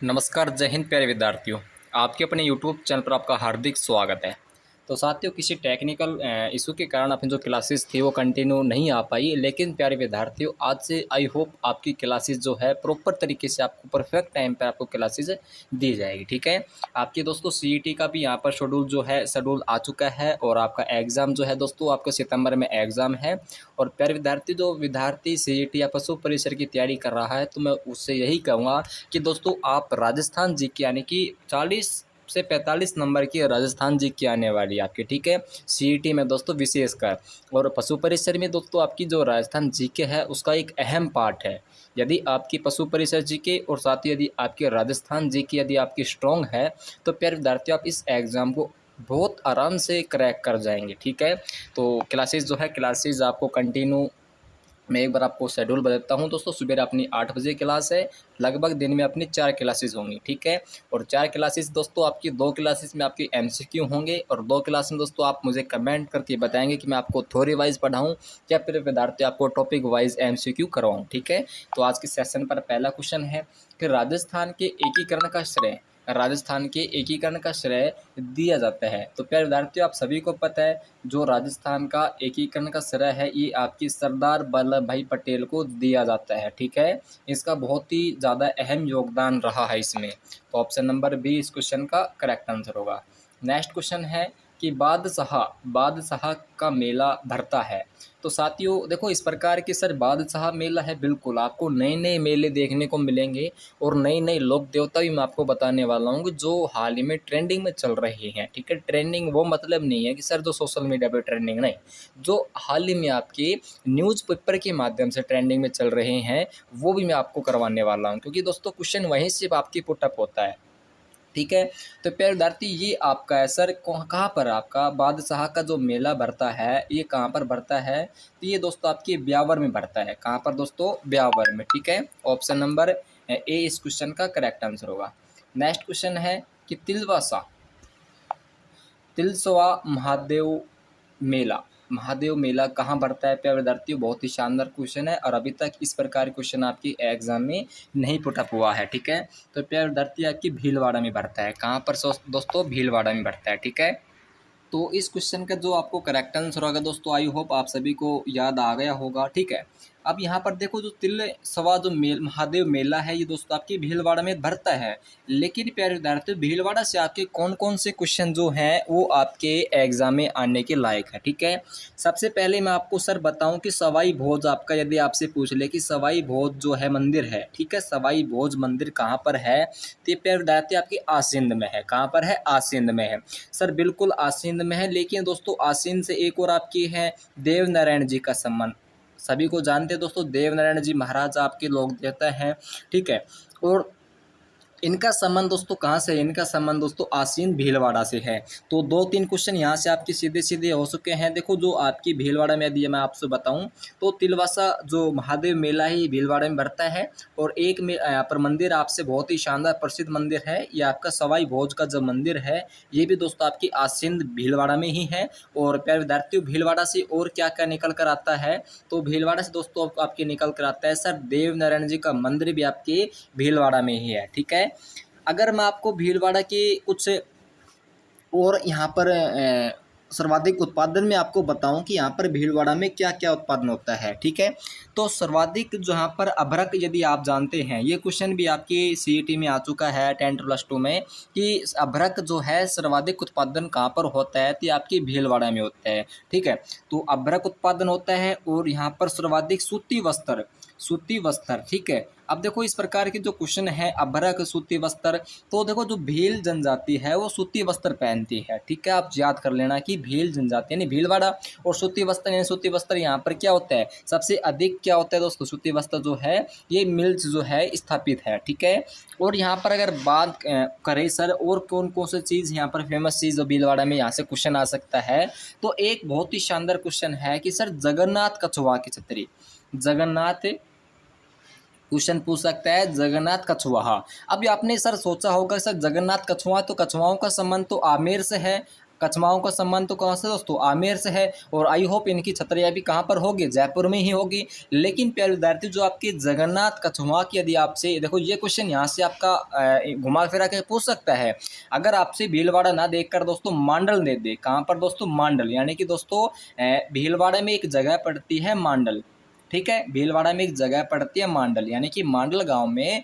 नमस्कार, जय हिंद प्यारे विद्यार्थियों। आपके अपने यूट्यूब चैनल पर आपका हार्दिक स्वागत है। तो साथियों, किसी टेक्निकल इशू के कारण अपनी जो क्लासेस थी वो कंटिन्यू नहीं आ पाई, लेकिन प्यारे विद्यार्थियों आज से आई होप आपकी क्लासेस जो है प्रॉपर तरीके से आपको परफेक्ट टाइम पर आपको क्लासेस दी जाएगी। ठीक है, आपके दोस्तों सीईटी का भी यहाँ पर शेड्यूल आ चुका है और आपका एग्ज़ाम जो है दोस्तों आपका सितंबर में एग्ज़ाम है। और प्यारे विद्यार्थी, जो विद्यार्थी सीईटी या पशु परिसर की तैयारी कर रहा है तो मैं उससे यही कहूँगा कि दोस्तों आप राजस्थान जीके यानी कि 40 से 45 नंबर की राजस्थान जीके आने वाली है आपकी। ठीक है, सीईटी में दोस्तों विशेषकर, और पशु परिसर में दोस्तों आपकी जो राजस्थान जीके है उसका एक अहम पार्ट है। यदि आपकी पशु परिसर जीके और साथ ही यदि आपकी राजस्थान जीके यदि आपकी स्ट्रॉन्ग है तो प्यारे विद्यार्थियों आप इस एग्ज़ाम को बहुत आराम से क्रैक कर जाएंगे। ठीक है, तो क्लासेस आपको कंटिन्यू, मैं एक बार आपको शेड्यूल बताता हूँ दोस्तों। सुबह अपनी 8 बजे क्लास है, लगभग दिन में अपनी 4 क्लासेस होंगी। ठीक है, और 4 क्लासेस दोस्तों आपकी 2 क्लासेस में आपकी एमसीक्यू होंगे और 2 क्लास में दोस्तों आप मुझे कमेंट करके बताएंगे कि मैं आपको थ्योरी वाइज पढ़ाऊँ या फिर विद्यार्थी आपको टॉपिक वाइज एमसीक्यू करवाऊँ। ठीक है, तो आज के सेशन पर पहला क्वेश्चन है कि राजस्थान के एकीकरण का श्रेय दिया जाता है। तो प्यारे विद्यार्थियों, आप सभी को पता है जो राजस्थान का एकीकरण का श्रेय है ये आपकी सरदार वल्लभ भाई पटेल को दिया जाता है। ठीक है, इसका बहुत ही ज़्यादा अहम योगदान रहा है इसमें। तो ऑप्शन नंबर बी इस क्वेश्चन का करेक्ट आंसर होगा। नेक्स्ट क्वेश्चन है कि बादशाह का मेला भरता है। तो साथियों देखो, इस प्रकार की सर बादशाह मेला है, बिल्कुल आपको नए नए मेले देखने को मिलेंगे और नई नई लोक देवता भी मैं आपको बताने वाला हूँ जो हाल ही में ट्रेंडिंग में चल रहे हैं। ठीक है, ट्रेंडिंग वो मतलब नहीं है कि सर जो सोशल मीडिया पे ट्रेंडिंग, नहीं, जो हाल ही में आपके न्यूज़पेपर के माध्यम से ट्रेंडिंग में चल रहे हैं वो भी मैं आपको करवाने वाला हूँ, क्योंकि दोस्तों क्वेश्चन वहीं से आपकी पुटअप होता है। ठीक है, तो प्यारे विद्यार्थी ये आपका है सर कहाँ पर आपका बादशाह का जो मेला भरता है ये कहाँ पर भरता है? तो ये दोस्तों आपके ब्यावर में भरता है। कहाँ पर दोस्तों? ब्यावर में। ठीक है, ऑप्शन नंबर ए इस क्वेश्चन का करेक्ट आंसर होगा। नेक्स्ट क्वेश्चन है कि तिलस्वा महादेव मेला कहाँ भरता है? प्यारे विद्यार्थियों बहुत ही शानदार क्वेश्चन है और अभी तक इस प्रकार क्वेश्चन आपकी एग्जाम में नहीं पुटअप हुआ है। ठीक है, तो प्यारे विद्यार्थी आपकी भीलवाड़ा में भरता है। कहाँ पर दोस्तों? भीलवाड़ा में भरता है। ठीक है, तो इस क्वेश्चन का जो आपको करेक्ट आंसर होगा दोस्तों, आई होप आप सभी को याद आ गया होगा। ठीक है, अब यहाँ पर देखो जो तिलस्वा जो महादेव मेला है ये दोस्तों आपकी भीलवाड़ा में भरता है। लेकिन प्यारे विद्यार्थियों भीलवाड़ा से आपके कौन कौन से क्वेश्चन जो हैं वो आपके एग्जाम में आने के लायक है। ठीक है, सबसे पहले मैं आपको सर बताऊं कि सवाई भोज आपका यदि आपसे पूछ ले कि सवाई भोज जो है मंदिर है, ठीक है, सवाई भोज मंदिर कहाँ पर है? तो ये प्यारे विद्यार्थी आपकी आसिंद में है। कहाँ पर है? आसिंद में है सर, बिल्कुल आसिंद में है। लेकिन दोस्तों आसिंद से एक और आपकी है देव नारायण जी का संबंध, सभी को जानते हैं दोस्तों देव नारायण जी महाराज आपके लोक देवता हैं। ठीक है, और इनका संबंध दोस्तों कहाँ से है? इनका संबंध दोस्तों आसीन भीलवाड़ा से है। तो 2-3 क्वेश्चन यहाँ से आपके सीधे सीधे हो चुके हैं। देखो जो आपकी भीलवाड़ा में यदि मैं आपसे बताऊं तो तिलवासा जो महादेव मेला है ये भीलवाड़ा में भरता है। और एक में यहाँ पर मंदिर आपसे बहुत ही शानदार प्रसिद्ध मंदिर है, ये आपका सवाई भोज का जो मंदिर है ये भी दोस्तों आपकी आसीन भीलवाड़ा में ही है। और प्यारे विद्यार्थियों भीलवाड़ा से और क्या क्या निकल कर आता है? तो भीलवाड़ा से दोस्तों आपके निकल कर आता है सर देव नारायण जी का मंदिर भी आपके भीलवाड़ा में ही है। ठीक है, अगर मैं आपको भीलवाड़ा के कुछ और यहाँ पर सर्वाधिक उत्पादन में आपको बताऊं कि यहाँ पर भीलवाड़ा में क्या क्या उत्पादन होता है। ठीक है, तो सर्वाधिक जो यहाँ पर अभ्रक यदि आप जानते हैं, ये क्वेश्चन भी आपकी सीईटी में आ चुका है 10+2 में कि अभ्रक जो है सर्वाधिक उत्पादन कहाँ पर होता है? तो ये आपकी भीलवाड़ा में होता है। ठीक है, तो अभ्रक उत्पादन होता है और यहाँ पर सर्वाधिक सूती वस्त्र। ठीक है, अब देखो इस प्रकार के जो क्वेश्चन है अभ्रक सूती वस्त्र, तो देखो जो भील जनजाति है वो सूती वस्त्र पहनती है। ठीक है, आप याद कर लेना कि भील जनजाति यानी भीलवाड़ा और सूती वस्त्र यानी सूती वस्त्र यहाँ पर क्या होता है? सबसे अधिक क्या होता है दोस्तों? सूती वस्त्र जो है ये मिल्स जो है स्थापित है। ठीक है, और यहाँ पर अगर बात करें सर और कौन कौन सी चीज़ यहाँ पर फेमस चीज़ जो भीलवाड़ा में यहाँ से क्वेश्चन आ सकता है, तो एक बहुत ही शानदार क्वेश्चन है कि सर जगन्नाथ कछुआ की छतरी, जगन्नाथ क्वेश्चन पूछ सकता है जगन्नाथ कछुआ। अभी आपने सर सोचा होगा सर जगन्नाथ कछुआ, तो कछुआओं का संबंध तो आमेर से है, कछमाओं का सम्मान तो कहाँ से दोस्तों, आमेर से है। और आई होप इनकी छतरियाँ भी कहाँ पर होगी, जयपुर में ही होगी। लेकिन प्यारे विद्यार्थी जो आपकी जगन्नाथ कछुआ की यदि आपसे देखो ये क्वेश्चन यहाँ से आपका घुमा फिरा के पूछ सकता है। अगर आपसे भीलवाड़ा ना देखकर दोस्तों मांडल दे दे, कहाँ पर दोस्तों, मांडल, यानी कि दोस्तों भीलवाड़ा में एक जगह पड़ती है मांडल, ठीक है, भीलवाड़ा में एक जगह पड़ती है मांडल, यानी कि मांडल गांव में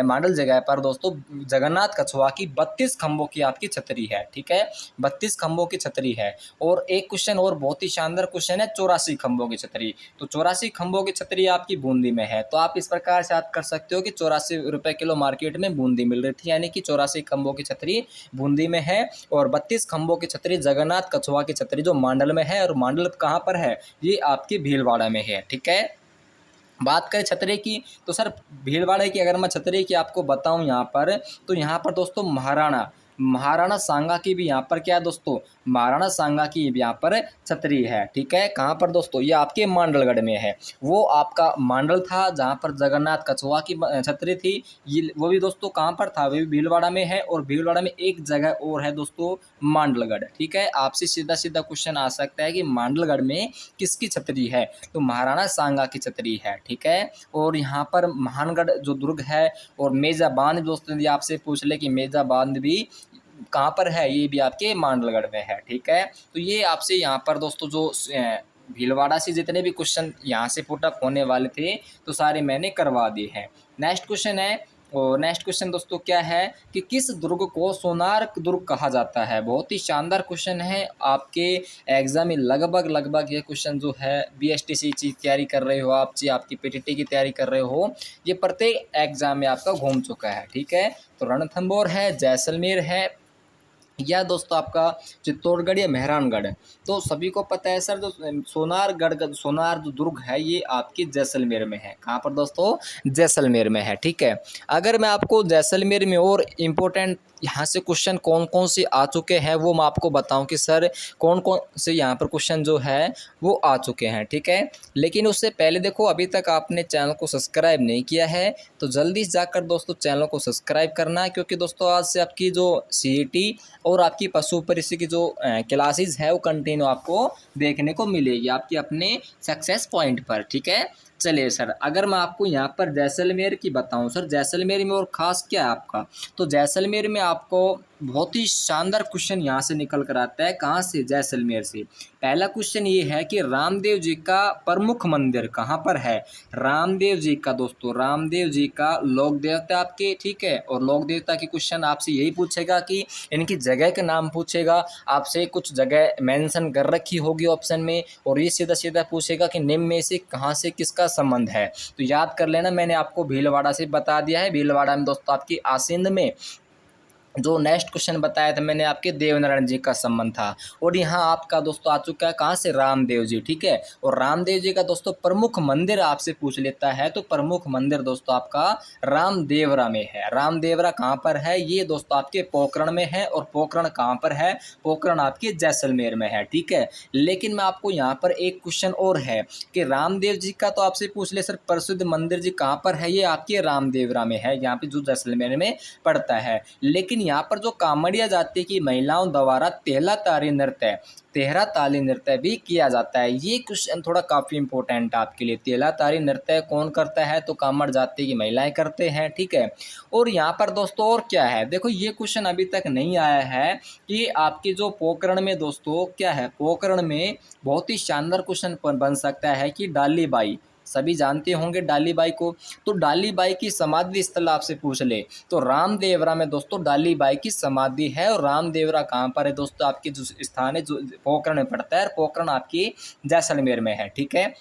मांडल जगह पर दोस्तों जगन्नाथ कछुआ की 32 खंभों की आपकी छतरी है, ठीक है, 32 खंभों की छतरी है। और एक क्वेश्चन और बहुत ही शानदार क्वेश्चन है, 84 खंभों की छतरी। तो 84 खंभों की छतरी आपकी बूंदी में है। तो आप इस प्रकार से याद कर सकते हो कि 84 रुपये किलो मार्केट में बूंदी मिल रही थी, यानी कि 84 खंभों की छतरी बूंदी में है। और 32 खंभों की छतरी जगन्नाथ कछुआ की छतरी जो मांडल में है, और मांडल कहाँ पर है, ये आपकी भीलवाड़ा में है, ठीक है। बात करें छतरी की, तो सर भीलवाड़ा की अगर मैं छतरी की आपको बताऊं यहाँ पर, तो यहाँ पर दोस्तों महाराणा सांगा की भी यहाँ पर क्या है दोस्तों, महाराणा सांगा की भी यहाँ पर छतरी है, ठीक है। कहाँ पर दोस्तों, ये आपके मांडलगढ़ में है। वो आपका मांडल था जहाँ पर जगन्नाथ कछुआ की छतरी थी, ये वो भी दोस्तों कहाँ पर था, वो भी भीलवाड़ा में है। और भीलवाड़ा में एक जगह और है दोस्तों, मांडलगढ़, ठीक है। आपसे सीधा सीधा क्वेश्चन आ सकता है कि मांडलगढ़ में किसकी छतरी है, तो महाराणा सांगा की छतरी है, ठीक है। और यहाँ पर महानगढ़ जो दुर्ग है, और मेजा बांध दोस्तों यदि आपसे पूछ ले कि मेजा बांध भी कहाँ पर है, ये भी आपके मांडलगढ़ में है, ठीक है। तो ये आपसे यहाँ पर दोस्तों जो भीलवाड़ा से जितने भी क्वेश्चन यहाँ से पुट अप होने वाले थे तो सारे मैंने करवा दिए हैं। नेक्स्ट क्वेश्चन है, और नेक्स्ट क्वेश्चन दोस्तों क्या है कि किस दुर्ग को सोनार दुर्ग कहा जाता है। बहुत ही शानदार क्वेश्चन है, आपके एग्जाम में लगभग ये क्वेश्चन जो है BSTC की तैयारी कर रहे हो आप, जी आपकी PTT की तैयारी कर रहे हो, ये प्रत्येक एग्जाम में आपका घूम चुका है, ठीक है। तो रणथंबोर है, जैसलमेर है, या दोस्तों आपका चित्तौड़गढ़ या मेहरानगढ़। तो सभी को पता है सर, जो सोनार जो दुर्ग है ये आपकी जैसलमेर में है। कहाँ पर दोस्तों, जैसलमेर में है, ठीक है। अगर मैं आपको जैसलमेर में और इम्पोर्टेंट यहाँ से क्वेश्चन कौन कौन से आ चुके हैं वो मैं आपको बताऊं कि सर कौन कौन से यहाँ पर क्वेश्चन जो है वो आ चुके हैं, ठीक है। लेकिन उससे पहले देखो, अभी तक आपने चैनल को सब्सक्राइब नहीं किया है तो जल्दी जाकर दोस्तों चैनल को सब्सक्राइब करना है, क्योंकि दोस्तों आज से आपकी जो CET और आपकी पशु परिषद की जो क्लासेज है वो कंटिन्यू आपको देखने को मिलेगी आपके अपने सक्सेस पॉइंट पर, ठीक है। चलिए सर, अगर मैं आपको यहाँ पर जैसलमेर की बताऊँ सर, जैसलमेर में और ख़ास क्या है आपका, तो जैसलमेर में आपको बहुत ही शानदार क्वेश्चन यहाँ से निकल कर आता है। कहाँ से, जैसलमेर से। पहला क्वेश्चन ये है कि रामदेव जी का प्रमुख मंदिर कहाँ पर है। रामदेव जी का दोस्तों, रामदेव जी का लोक देवता आपके, ठीक है। और लोक देवता की क्वेश्चन आपसे यही पूछेगा कि इनकी जगह का नाम पूछेगा, आपसे कुछ जगह मेंशन कर रखी होगी ऑप्शन में, और ये सीधा सीधा पूछेगा कि निम्न में से कहाँ से किसका संबंध है। तो याद कर लेना, मैंने आपको भीलवाड़ा से बता दिया है। भीलवाड़ा में दोस्तों आपकी आसिंद में जो नेक्स्ट क्वेश्चन बताया था मैंने, आपके देवनारायण जी का संबंध था। और यहाँ आपका दोस्तों आ चुका है कहाँ से, रामदेव जी, ठीक है। और रामदेव जी का दोस्तों प्रमुख मंदिर आपसे पूछ लेता है, तो प्रमुख मंदिर दोस्तों आपका रामदेवरा में है। रामदेवरा कहाँ पर है, ये दोस्तों आपके पोखरण में है। और पोखरण कहाँ पर है, पोखरण आपके जैसलमेर में है, ठीक है। लेकिन मैं आपको यहाँ पर एक क्वेश्चन और है कि रामदेव जी का तो आपसे पूछ ले सर प्रसिद्ध मंदिर जी कहाँ पर है, ये आपके रामदेवरा में है, यहाँ पे जो जैसलमेर में पड़ता है। लेकिन यहाँ पर जो कामड़िया जाति की महिलाओं द्वारा तेहरा ताली नृत्य भी किया जाता है। ये क्वेश्चन थोड़ा काफ़ी इंपॉर्टेंट है आपके लिए। तेहरा ताली नृत्य कौन करता है, तो कामड़ जाति की महिलाएं करते हैं, ठीक है। और यहाँ पर दोस्तों और क्या है, देखो ये क्वेश्चन अभी तक नहीं आया है कि आपकी जो पोखरण में दोस्तों क्या है, पोखरण में बहुत ही शानदार क्वेश्चन बन सकता है कि डाली बाई, सभी जानते होंगे डाली बाई को। तो डाली बाई की समाधि स्थल आपसे पूछ ले तो रामदेवरा में दोस्तों डाली बाई की समाधि है। और रामदेवरा कहाँ पर है दोस्तों, आपके जो स्थान है जो पोखरण में पड़ता है, पोखरण आपकी जैसलमेर में है, ठीक है।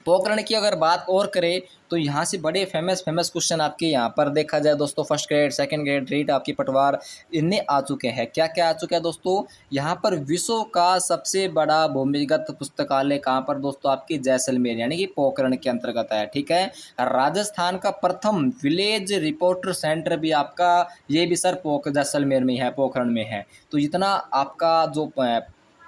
पोखरण की अगर बात और करें तो यहाँ से बड़े फेमस क्वेश्चन आपके यहाँ पर देखा जाए दोस्तों, first grade, second grade, REET आपकी पटवार, इनमें आ चुके हैं। क्या क्या आ चुका है दोस्तों, यहाँ पर विश्व का सबसे बड़ा भूमिगत पुस्तकालय कहाँ पर दोस्तों, आपकी जैसलमेर यानी कि पोखरण के अंतर्गत है, ठीक है। राजस्थान का प्रथम विलेज रिपोर्टर सेंटर भी आपका, ये भी सर जैसलमेर में है, पोखरण में है। तो इतना आपका जो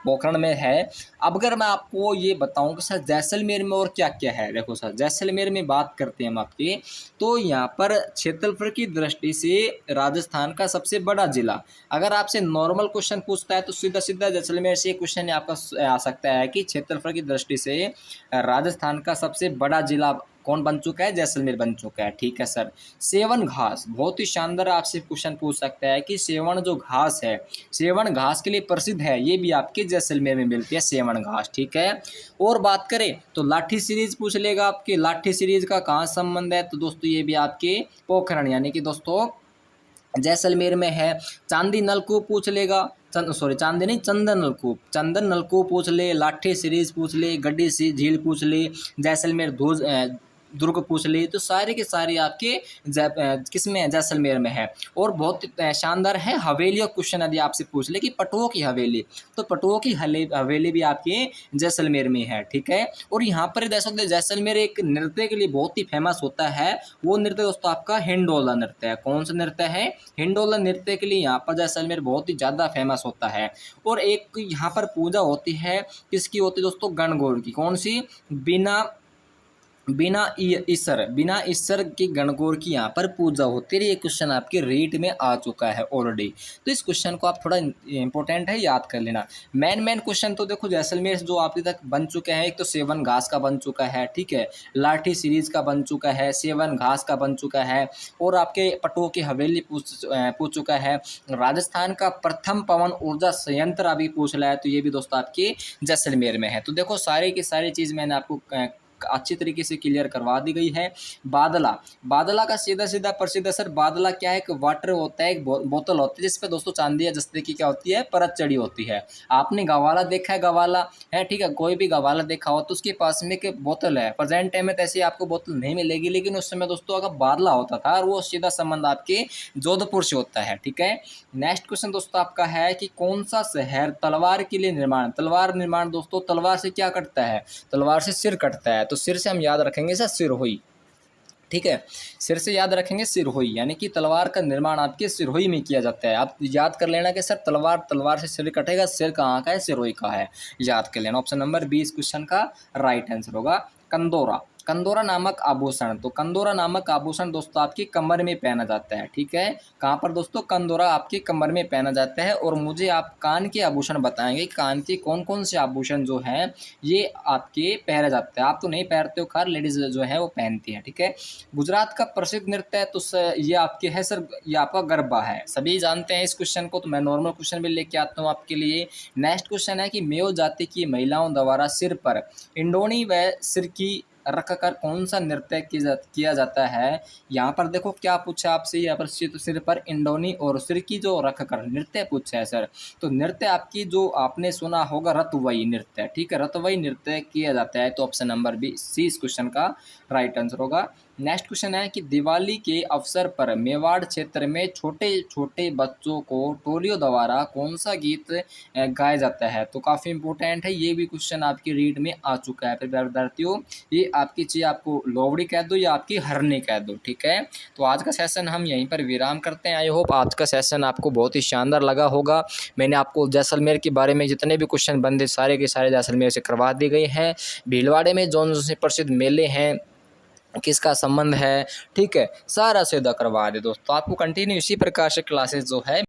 पोखरण में है। अब अगर मैं आपको ये बताऊं कि सर जैसलमेर में और क्या क्या है, देखो सर जैसलमेर में बात करते हैं हम आपकी, तो यहाँ पर क्षेत्रफल की दृष्टि से राजस्थान का सबसे बड़ा जिला, अगर आपसे नॉर्मल क्वेश्चन पूछता है तो सीधा सीधा जैसलमेर से क्वेश्चन आपका आ सकता है कि क्षेत्रफल की दृष्टि से राजस्थान का सबसे बड़ा जिला कौन बन चुका है, जैसलमेर बन चुका है। ठीक है सर। सेवन घास, बहुत ही शानदार आपसे क्वेश्चन पूछ सकता है कि सेवन जो घास है, सेवन घास के लिए प्रसिद्ध है, ये भी आपके जैसलमेर में मिलती है सेवन घास। ठीक है। और बात करें तो लाठी सीरीज पूछ लेगा आपके, लाठी सीरीज का कहाँ संबंध है, तो दोस्तों ये भी आपके पोखरण यानी कि दोस्तों जैसलमेर में है। चांदी नलकूप पूछ लेगा, चांदी नहीं, चंदन नलकूप, चंदन नलकूप पूछ ले, लाठी सीरीज पूछ ले, गड्डी सी झील पूछ ले, जैसलमेर दुर्ग पूछ ले, तो सारे के सारे आपके किसमें है, जैसलमेर में है। और बहुत शानदार है हवेली और क्वेश्चन यदि आपसे पूछ ले कि पटुओं की हवेली, तो पटुओं की हवेली भी आपके जैसलमेर में है। ठीक है। और यहाँ पर जैसलमेर एक नृत्य के लिए बहुत ही फेमस होता है, वो नृत्य दोस्तों आपका हिंडोला नृत्य है। कौन सा नृत्य है, हिंडोला नृत्य के लिए यहाँ पर जैसलमेर बहुत ही ज़्यादा फेमस होता है। और एक यहाँ पर पूजा होती है, किसकी होती है दोस्तों, गणगौर की। कौन सी, बिना ईश्वर की गणगौर की यहाँ पर पूजा होती है। ये क्वेश्चन आपके रीट में आ चुका है ऑलरेडी, तो इस क्वेश्चन को आप थोड़ा इंपॉर्टेंट है, याद कर लेना। मेन क्वेश्चन तो देखो जैसलमेर जो अभी तक बन चुके हैं, एक तो सेवन घास का बन चुका है, ठीक है, लाठी सीरीज का बन चुका है, सेवन घास का बन चुका है, और आपके पटुओं की हवेली पूछ चुका है। राजस्थान का प्रथम पवन ऊर्जा संयंत्र अभी पूछ रहा है, तो ये भी दोस्तों आपके जैसलमेर में है। तो देखो सारी की सारी चीज़ मैंने आपको अच्छी तरीके से क्लियर करवा दी गई है। बादला का सीधा सीधा प्रसिद्ध सर, बादला क्या है, एक वाटर होता है, एक बोतल होती है जिसपे दोस्तों चांदी या जस्ते की क्या होती है, परत चढ़ी होती है। आपने गवाला देखा है, गवाला है, ठीक है, कोई भी गवाला देखा हो तो उसके पास में एक बोतल है। प्रेजेंट टाइम में तो ऐसी आपको बोतल नहीं मिलेगी, लेकिन उस समय दोस्तों अगर बादला होता था, और वो सीधा संबंध आपके जोधपुर से होता है। ठीक है। नेक्स्ट क्वेश्चन दोस्तों आपका है कि कौन सा शहर तलवार के लिए निर्माण, तलवार निर्माण दोस्तों, तलवार से क्या कटता है, तलवार से सिर कटता है, तो सिर से हम याद रखेंगे सर सिरहुई। ठीक है, सिर से याद रखेंगे सिरहुई, यानी कि तलवार का निर्माण आपके सिरहुई में किया जाता है। आप याद कर लेना कि सर तलवार से सिर कटेगा, सिर कहाँ का है, सिरहुई का है, याद कर लेना। ऑप्शन नंबर 20 क्वेश्चन का राइट आंसर होगा कंदोरा। कंदोरा नामक आभूषण, तो कंदोरा नामक आभूषण दोस्तों आपकी कमर में पहना जाता है। ठीक है, कहाँ पर दोस्तों, कंदोरा आपकी कमर में पहना जाता है। और मुझे आप कान के आभूषण बताएंगे, कान के कौन कौन से आभूषण जो हैं ये आपके पहने जाते हैं। आप तो नहीं पहनते हो, खैर लेडीज जो है वो पहनती है। ठीक है। गुजरात का प्रसिद्ध नृत्य है, तो ये आपके है सर, ये आपका गरबा है, सभी जानते हैं इस क्वेश्चन को। तो मैं नॉर्मल क्वेश्चन भी लेके आता हूँ आपके लिए। नेक्स्ट क्वेश्चन है कि मेयो जाति की महिलाओं द्वारा सिर पर इंडोनी व सिर की रखकर कौन सा नृत्य किया जाता है। यहाँ पर देखो क्या पूछा आपसे, यहाँ पर सिर पर इंडोनी और सिर की जो रखकर नृत्य पूछा है सर, तो नृत्य आपकी जो आपने सुना होगा रतवई नृत्य। ठीक है, रतवई नृत्य किया जाता है, तो ऑप्शन नंबर बी सी इस क्वेश्चन का राइट आंसर होगा। नेक्स्ट क्वेश्चन है कि दिवाली के अवसर पर मेवाड़ क्षेत्र में छोटे छोटे बच्चों को टोलियों द्वारा कौन सा गीत गाया जाता है, तो काफ़ी इंपॉर्टेंट है, ये भी क्वेश्चन आपकी रीड में आ चुका है। फिर विद्यार्थियों ये आपकी चीज़ आपको लोवड़ी कह दो या आपकी हरनी कह दो। ठीक है, तो आज का सेशन हम यहीं पर विराम करते हैं। आई होप आज का सेशन आपको बहुत ही शानदार लगा होगा। मैंने आपको जैसलमेर के बारे में जितने भी क्वेश्चन बनते सारे के सारे जैसलमेर से करवा दिए गए हैं। भीलवाड़े में जौन से प्रसिद्ध मेले हैं, किसका संबंध है, ठीक है, सारा सीधा करवा दे दोस्तों। आपको कंटिन्यू इसी प्रकार से क्लासेस जो है